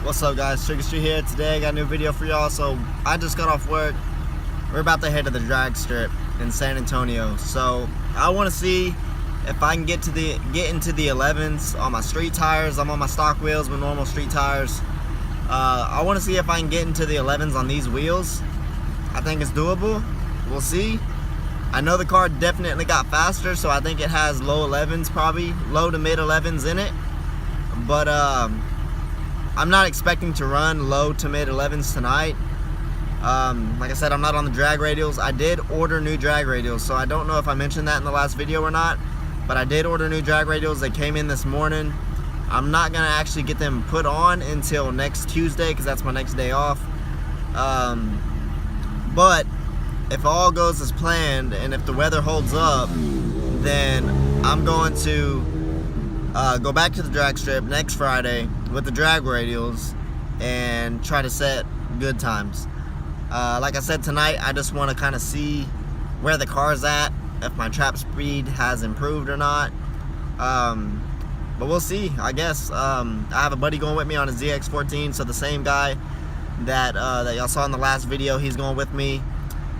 What's up, guys? Trick or Street here. Today I got a new video for y'all. So I just got off work. We're about to head to the drag strip in San Antonio. So I want to see if I can get into the 11's on my street tires. I'm on my stock wheels with normal street tires. I want to see if I can get into the 11's on these wheels. I think it's doable. We'll see. I know the car definitely got faster, so I think it has low 11's, probably low to mid 11's in it. But I'm not expecting to run low to mid 11's tonight. Like I said, I'm not on the drag radials. I did order new drag radials, so I don't know if I mentioned that in the last video or not, but I did order new drag radials. They came in this morning. I'm not gonna actually get them put on until next Tuesday, because that's my next day off. But if all goes as planned and if the weather holds up, then I'm going to go back to the drag strip next Friday with the drag radials and try to set good times. Like I said, tonight I just want to kind of see where the car's at, if my trap speed has improved or not. But we'll see, I guess. I have a buddy going with me on a ZX14, so the same guy that y'all saw in the last video, he's going with me.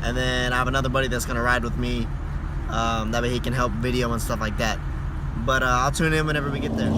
And then I have another buddy that's gonna ride with me. That way he can help video and stuff like that. But I'll tune in whenever we get there.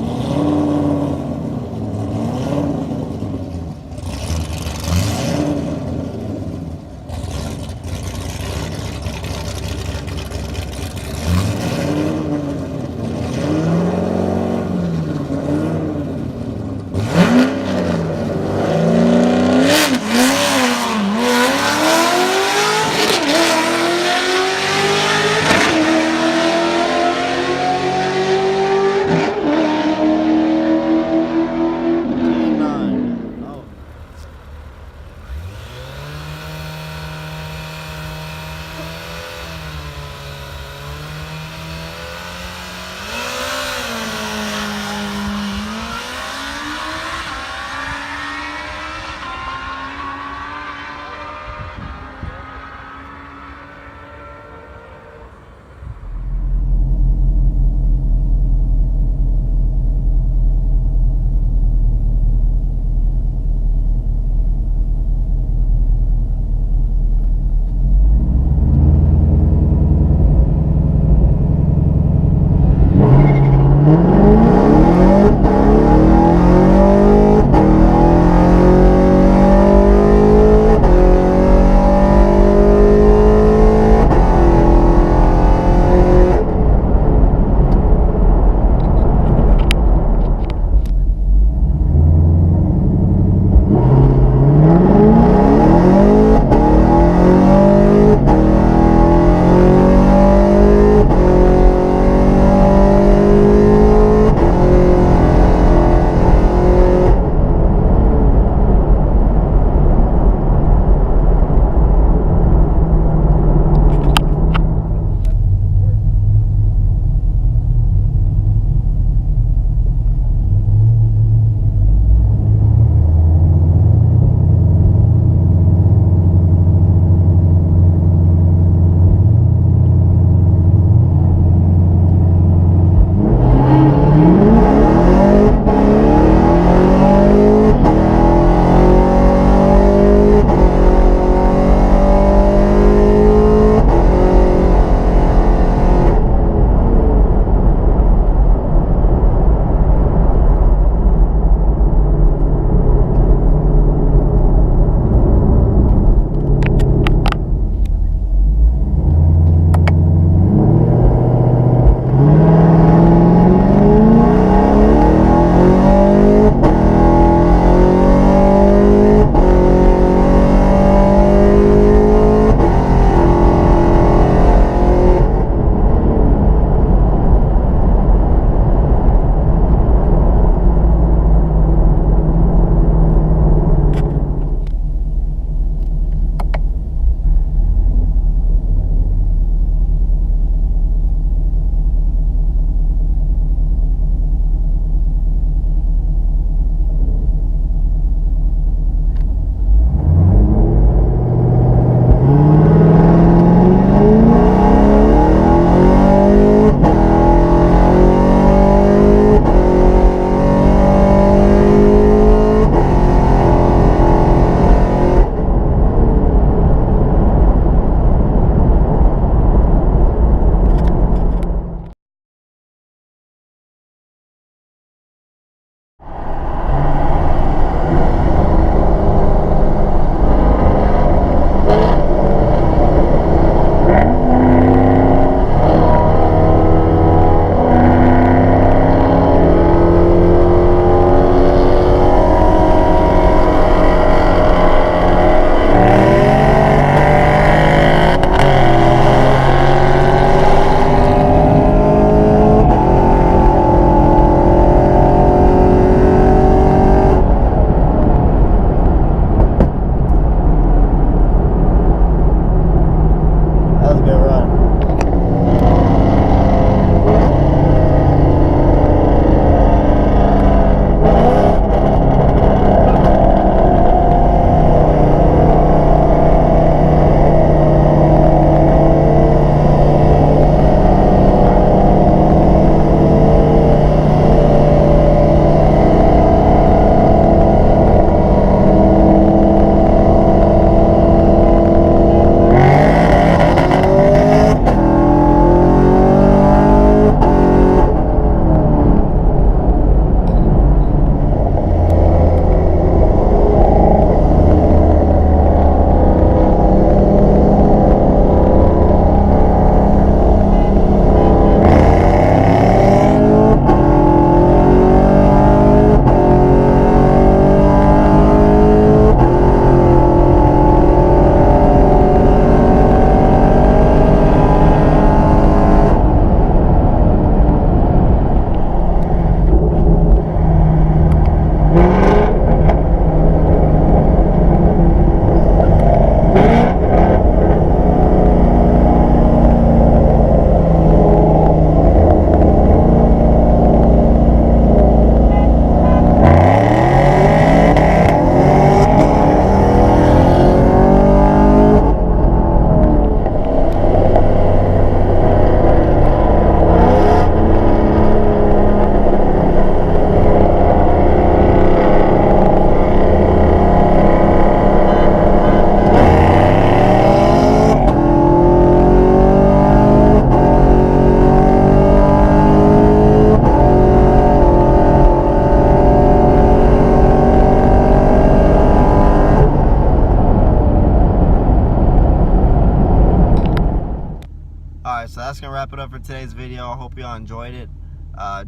that's gonna wrap it up for today's video. I hope y'all enjoyed it.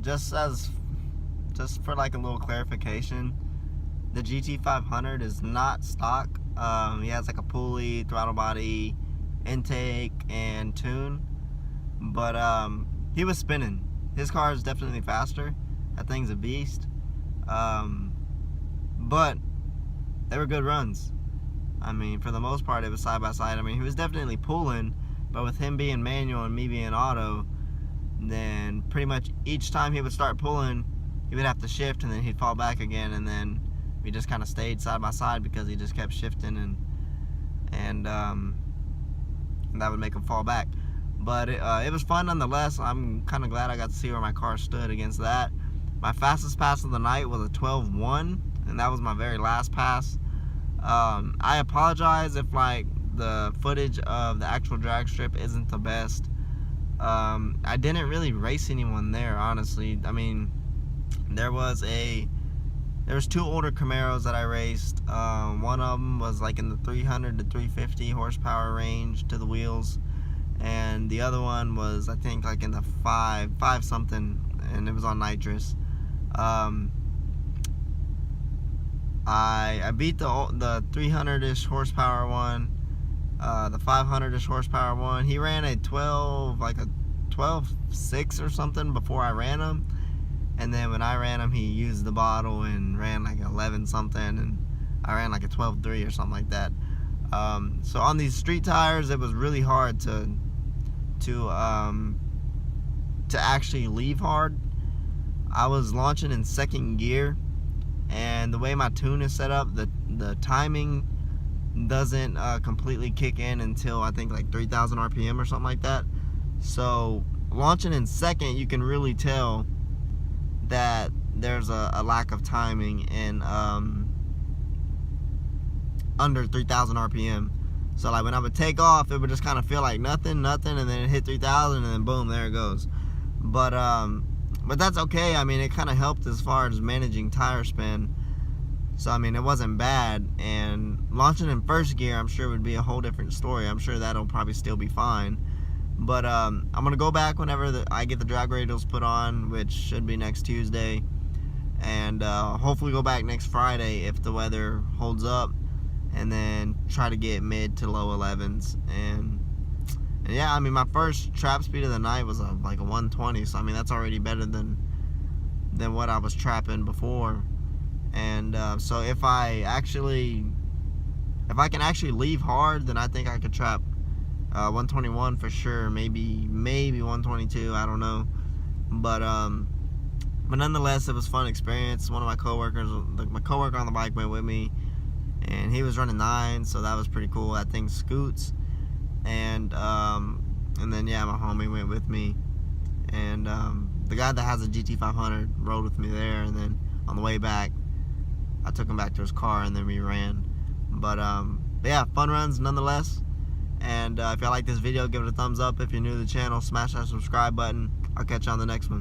Just for like a little clarification, the GT500 is not stock. He has like a pulley, throttle body, intake, and tune. But he was spinning. His car is definitely faster. That thing's a beast. But they were good runs. I mean, for the most part, it was side by side. I mean, he was definitely pulling, but with him being manual and me being auto, then pretty much each time he would start pulling, he would have to shift, and then he'd fall back again, and then we just kind of stayed side by side because he just kept shifting, and that would make him fall back. But it was fun nonetheless. I'm kind of glad I got to see where my car stood against that. My fastest pass of the night was a 12.1, and that was my very last pass. I apologize if like the footage of the actual drag strip isn't the best. I didn't really race anyone there, honestly. I mean, there was two older Camaros that I raced. One of them was like in the 300 to 350 horsepower range to the wheels, and the other one was, I think, like in the five something, and it was on nitrous. I beat the 300-ish horsepower one, the 500-ish horsepower one. He ran a 12.6 or something before I ran him, and then when I ran him, he used the bottle and ran like 11 something, and I ran like a 12.3 or something like that. So on these street tires, it was really hard to actually leave hard. I was launching in second gear, and the way my tune is set up, the timing doesn't completely kick in until I think like 3,000 RPM or something like that. So launching in second, you can really tell that there's a lack of timing in under 3,000 RPM. So like when I would take off, it would just kind of feel like nothing, and then it hit 3,000, and then boom, there it goes. But that's okay. I mean, it kind of helped as far as managing tire spin. So I mean, it wasn't bad. And launching in first gear, I'm sure would be a whole different story. I'm sure that'll probably still be fine. But I'm gonna go back whenever I get the drag radials put on, which should be next Tuesday, and hopefully go back next Friday if the weather holds up, and then try to get mid to low 11s. And yeah, I mean, my first trap speed of the night was like a 120, so I mean, that's already better than what I was trapping before. And so if I can actually leave hard, then I think I could trap 121 for sure, maybe 122, I don't know. But nonetheless, it was a fun experience. One of my coworkers, my coworker on the bike, went with me, and he was running 9, so that was pretty cool. That thing scoots. And then yeah, my homie went with me, and the guy that has a GT500 rode with me there, and then on the way back, I took him back to his car, and then we ran. But yeah, fun runs nonetheless. And if y'all like this video, give it a thumbs up. If you're new to the channel, smash that subscribe button. I'll catch you on the next one.